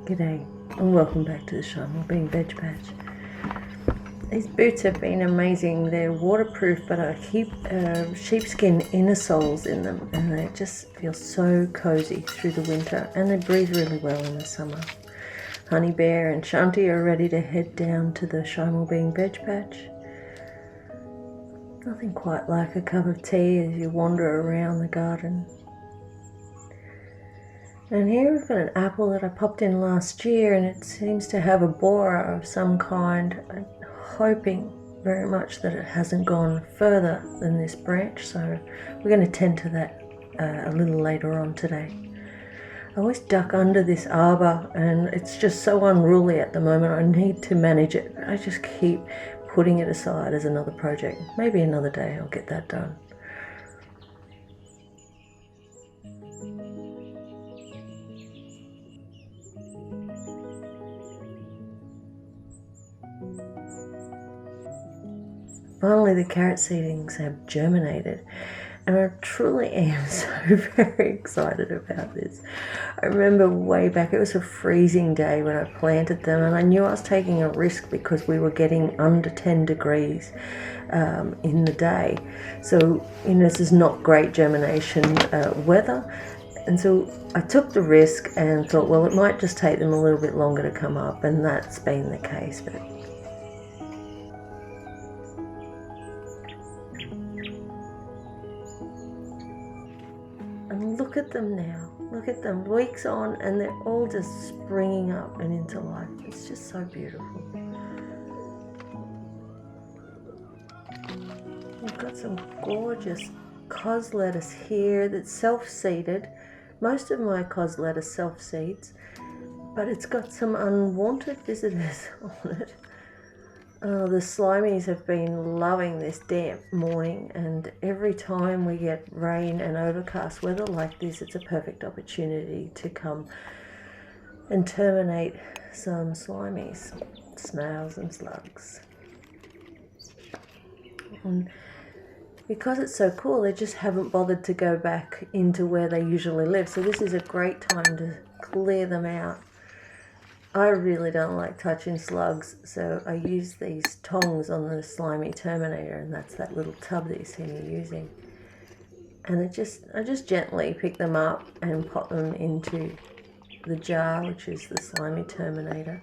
G'day and welcome back to the Wellbeing veg patch. These boots have been amazing. They're waterproof, but I keep sheepskin inner soles in them, and they just feel so cozy through the winter, and they breathe really well in the summer. Honey Bear and Shanti are ready to head down to the Wellbeing veg patch. Nothing quite like a cup of tea as you wander around the garden. And here we've got an apple that I popped in last year, and it seems to have a borer of some kind. I'm hoping very much that it hasn't gone further than this branch, so we're going to tend to that a little later on today. I always duck under this arbor, and it's just so unruly at the moment. I need to manage it. I just keep putting it aside as another project. Maybe another day I'll get that done. Finally, the carrot seedlings have germinated, and I truly am so very excited about this. I remember way back, it was a freezing day when I planted them, and I knew I was taking a risk because we were getting under 10 degrees in the day. So, this is not great germination weather. And so I took the risk and thought, well, it might just take them a little bit longer to come up, and that's been the case. But and look at them now. Look at them, weeks on, and they're all just springing up and into life. It's just so beautiful. We've got some gorgeous cos lettuce here that's self-seeded. Most of my cos lettuce self-seeds, but it's got some unwanted visitors on it. The slimies have been loving this damp morning, and every time we get rain and overcast weather like this, it's a perfect opportunity to come and terminate some slimies, snails and slugs. And because it's so cool, they just haven't bothered to go back into where they usually live, so this is a great time to clear them out. I really don't like touching slugs, so I use these tongs on the slimy terminator, and that's that little tub that you see me using. And I just gently pick them up and pop them into the jar, which is the slimy terminator.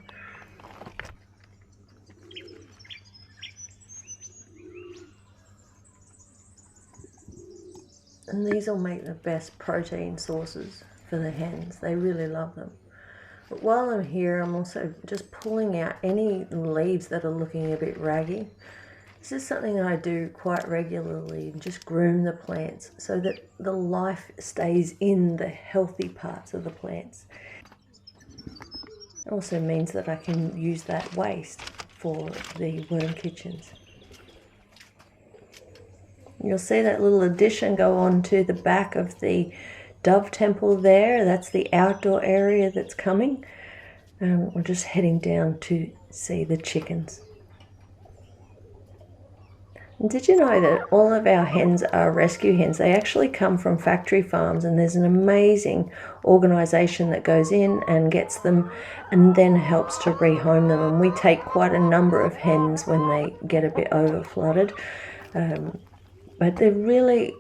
And these will make the best protein sources for the hens. They really love them. But while I'm here, I'm also just pulling out any leaves that are looking a bit raggy. This is something I do quite regularly, just groom the plants so that the life stays in the healthy parts of the plants. It also means that I can use that waste for the worm kitchens. You'll see that little addition go on to the back of the dove temple there. That's the outdoor area that's coming. We're just heading down to see the chickens. And did you know that all of our hens are rescue hens? They actually come from factory farms, and there's an amazing organisation that goes in and gets them and then helps to rehome them. And we take quite a number of hens when they get a bit over flooded. But they're really,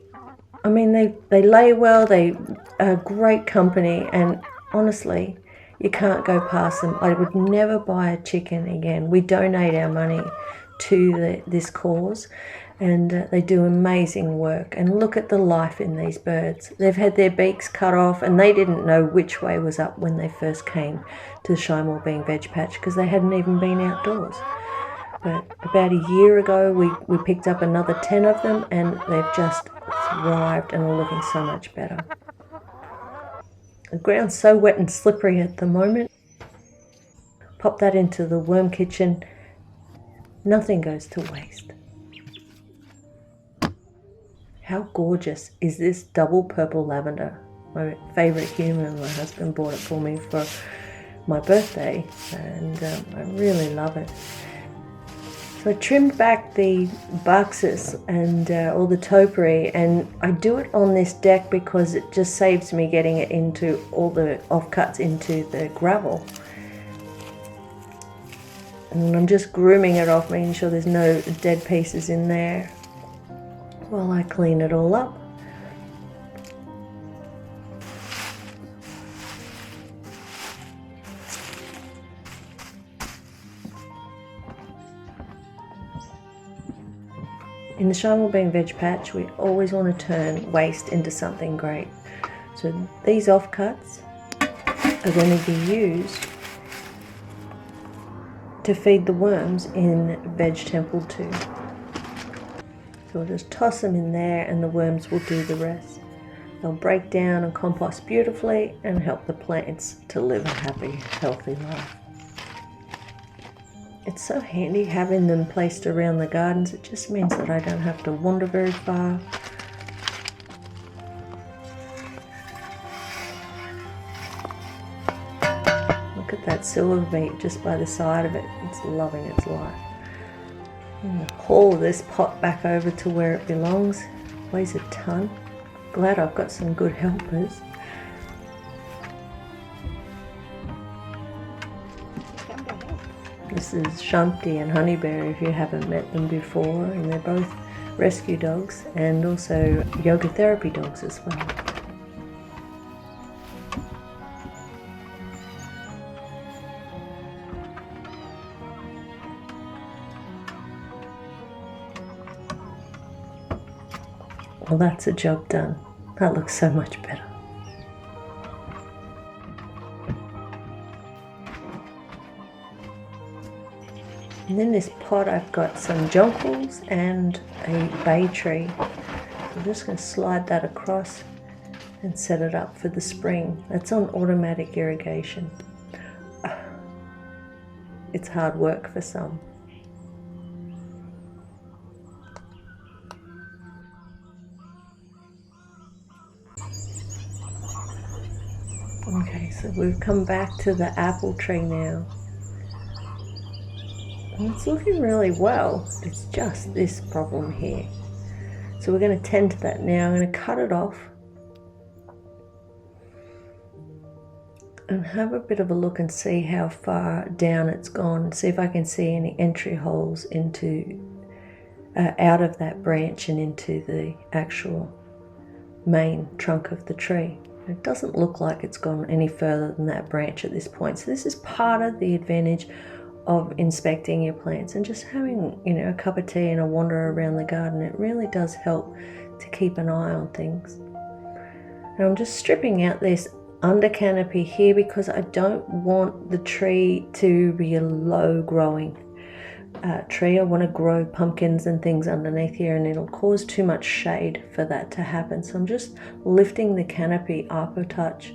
they lay well, they are great company, and honestly, you can't go past them. I would never buy a chicken again. We donate our money to this cause, and they do amazing work. And look at the life in these birds. They've had their beaks cut off, and they didn't know which way was up when they first came to the Wellbeing veg patch because they hadn't even been outdoors. But about a year ago, we picked up another 10 of them, and they've just thrived and are looking so much better. The ground's so wet and slippery at the moment. Pop that into the worm kitchen. Nothing goes to waste. How gorgeous is this double purple lavender? My favourite human. My husband bought it for me for my birthday, and I really love it. So I trimmed back the boxes and all the topiary, and I do it on this deck because it just saves me getting it into all the offcuts into the gravel. And I'm just grooming it off, making sure there's no dead pieces in there while I clean it all up. In the Shine Wellbeing Veg Patch, we always want to turn waste into something great. So these offcuts are going to be used to feed the worms in Veg Temple 2. So we'll just toss them in there and the worms will do the rest. They'll break down and compost beautifully and help the plants to live a happy, healthy life. It's so handy having them placed around the gardens. It just means that I don't have to wander very far. Look at that silver beet just by the side of it. It's loving its life. I'm going to haul this pot back over to where it belongs. Weighs a ton. Glad I've got some good helpers. This is Shanti and Honeyberry if you haven't met them before, and they're both rescue dogs and also yoga therapy dogs as well. Well, that's a job done. That looks so much better. And in this pot I've got some jonquils and a bay tree. So I'm just going to slide that across and set it up for the spring. That's on automatic irrigation. It's hard work for some. Okay, so we've come back to the apple tree now. And it's looking really well. It's just this problem here. So we're going to tend to that now. I'm going to cut it off and have a bit of a look and see how far down it's gone. See if I can see any entry holes into out of that branch and into the actual main trunk of the tree. It doesn't look like it's gone any further than that branch at this point. So this is part of the advantage of inspecting your plants and just having, you know, a cup of tea and a wander around the garden. It really does help to keep an eye on things. Now I'm just stripping out this under canopy here because I don't want the tree to be a low growing tree. I want to grow pumpkins and things underneath here, and it'll cause too much shade for that to happen. So I'm just lifting the canopy up a touch.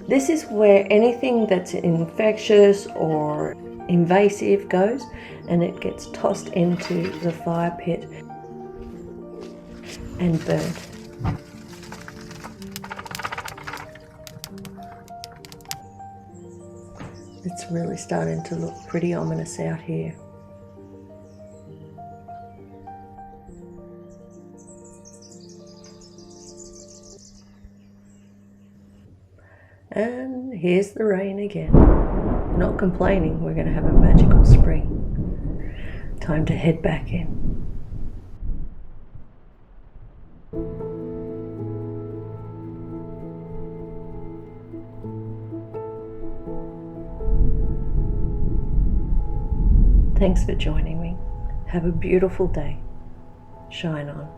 This is where anything that's infectious or invasive goes, and it gets tossed into the fire pit and burnt. It's really starting to look pretty ominous out here. And here's the rain again. Not complaining, we're going to have a magical spring. Time to head back in. Thanks for joining me. Have a beautiful day. Shine on.